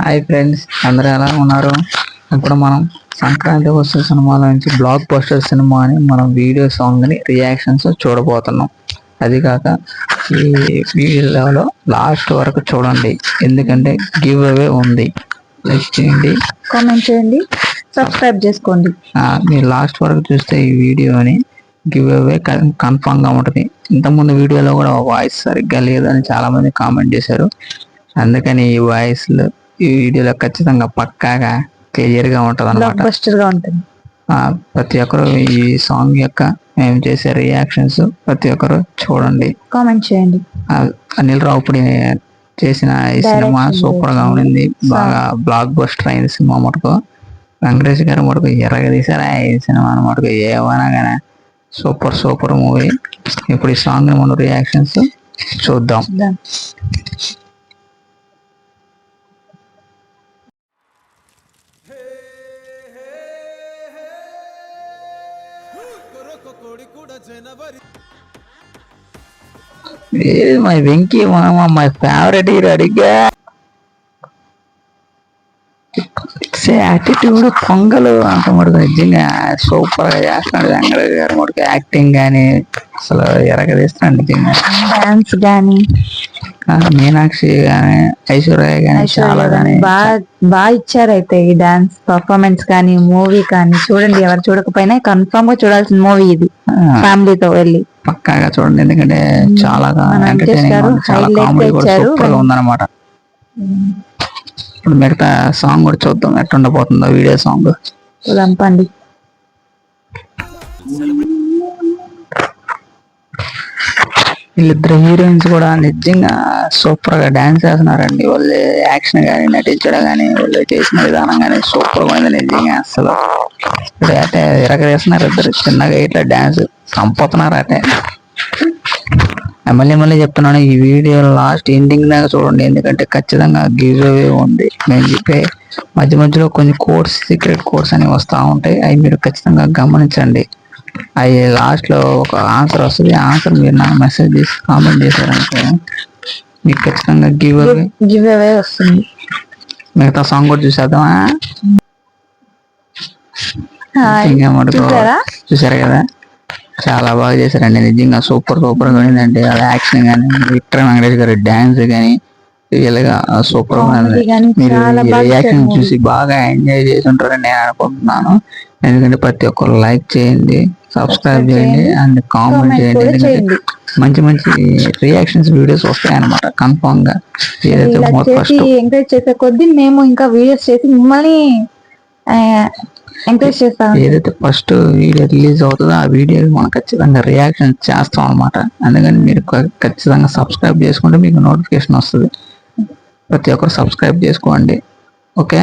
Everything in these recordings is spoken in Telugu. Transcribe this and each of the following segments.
హాయ్ ఫ్రెండ్స్, అందరూ ఎలా ఉన్నారు? ఇప్పుడు మనం సంక్రాంతి వస్తున్న సినిమాల నుంచి బ్లాక్ బస్టర్ సినిమా అని మనం వీడియో సాంగ్ ని రియాక్షన్స్ చూడబోతున్నాం. అది కాక ఈ వీడియోలో లాస్ట్ వరకు చూడండి, ఎందుకంటే గివ్ అవే ఉంది. లైక్ చేయండి, కామెంట్ చేయండి, సబ్స్క్రైబ్ చేసుకోండి. మీరు లాస్ట్ వరకు చూస్తే ఈ వీడియోని గివ్ అవే కన్ఫామ్ గా ఉంటుంది. ఇంతకుముందు వీడియోలో కూడా వాయిస్ సరిగ్గా లేదని చాలా మంది కామెంట్ చేశారు. అందుకని ఈ వాయిస్ ఈ వీడియోలో ఖచ్చితంగా పక్కాగా క్లియర్ గా ఉంటది అన్నమాట. ప్రతి ఒక్కరు ఈ సాంగ్ యొక్క మేము చేసే రియాక్షన్స్ ప్రతి ఒక్కరు చూడండి, కామెంట్ చేయండి. అనిల్ రావుపూడి చేసిన ఈ సినిమా సూపర్ గా ఉంది, బాగా బ్లాక్ బస్టర్ అయింది సినిమా మటుకు. వెంకటేష్ గారు మటుకు ఎర్రగా తీసారా ఈ సినిమా మటుకు, ఏమన్నా కానీ సూపర్ మూవీ. ఇప్పుడు ఈ సాంగ్ మనం రియాక్షన్స్ చూద్దాం. మై వెంకీ మామ, మై ఫేవరెట్ హీరో. అడిగా యాటిట్యూడ్ పొంగలు అంత మటుకు నిజంగా సూపర్ గా చేస్తున్నాడు వెంకటేష్ గారు మటుకు. యాక్టింగ్ గానీ అసలు ఎరగదీస్తున్నాడు నిజంగా. డాన్స్ గానీ, మీనాక్షి గానీ, ఐశ్వర్య గానీ చాలా గానీ బాగా ఇచ్చారు. అయితే ఈ డాన్స్ పర్ఫార్మెన్స్ కానీ, మూవీ కానీ చూడండి. ఎవరు చూడకపోయినా కన్ఫర్మ్ గా చూడాల్సిన మూవీ ఇది. ఫ్యామిలీతో వెళ్ళి పక్కాగా చూడండి, ఎందుకంటే చాలా కామెడీ కూడా సూపర్ గా ఉందన్నమాట. ఇప్పుడు మిగతా సాంగ్ కూడా చూద్దాం ఎట్లా ఉండబోతుందో వీడియో సాంగ్. రంపండి. వీళ్ళిద్దరు హీరోయిన్స్ కూడా నిజంగా సూపర్ గా డాన్స్ చేస్తున్నారండి. వాళ్ళు యాక్షన్ గానీ, నటించడం గానీ, వాళ్ళు చేసిన విధానం గానీ సూపర్ గా ఉంది నిజంగా. అసలు ఇప్పుడు అంటే ఎరగదీస్తున్నారు ఇద్దరు చిన్నగా ఇట్లా డాన్స్ సంపుతున్నారు. అంటే మళ్ళీ చెప్తున్నాను, ఈ వీడియో లాస్ట్ ఎండింగ్ దాకా చూడండి, ఎందుకంటే ఖచ్చితంగా గివ్ అవే ఉంది. మేము చెప్పే మధ్యలో కొన్ని కోడ్స్, సీక్రెట్ కోడ్స్ అని వస్తూ ఉంటాయి, అవి మీరు ఖచ్చితంగా గమనించండి. అవి లాస్ట్ లో ఒక ఆన్సర్ వస్తుంది. ఆన్సర్ మీరు నాకు మెసేజ్ చేసి కామెంట్ చేశారనుకో, మీకు ఖచ్చితంగా గివ్ అవే వస్తుంది. మిగతా సాంగ్ కూడా చూసేద్దామా? చూసారు కదా, చాలా బాగా చేశారండి నిజంగా. సూపర్ గా ఉందండి. అలా యాక్షన్ కానీ, విక్టర్ వెంకటేష్ గారి డాన్స్ కానీ రియల్గా సూపర్ గా ఉంది. మీరు రియాక్షన్ చూసి బాగా ఎంజాయ్ చేసి ఉంటారని నేను అనుకుంటున్నాను. ఎందుకంటే ప్రతి ఒక్కరు లైక్ చేయండి, సబ్స్క్రైబ్ చేయండి అండ్ కామెంట్ చేయండి. ఎందుకంటే మంచి రియాక్షన్స్ వీడియోస్ వస్తాయి అన్నమాట కన్ఫామ్ గా. ఏదైతే ఎంకరేజ్ చేసే కొద్దీ మేము ఇంకా వీడియోస్ చేసి మిమ్మల్ని ఏదైతే ఫస్ట్ వీడియో రిలీజ్ అవుతుందో ఆ వీడియో మనం ఖచ్చితంగా రియాక్షన్ చేస్తాం అనమాట. అందుకని మీరు ఖచ్చితంగా సబ్స్క్రైబ్ చేసుకుంటే మీకు నోటిఫికేషన్ వస్తుంది. ప్రతి ఒక్కరు సబ్స్క్రైబ్ చేసుకోండి. ఓకే,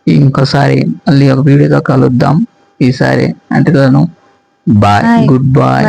ఇంకోసారి మళ్ళీ ఒక వీడియోతో కలుద్దాం ఈసారి. అంటే బాయ్, గుడ్ బాయ్.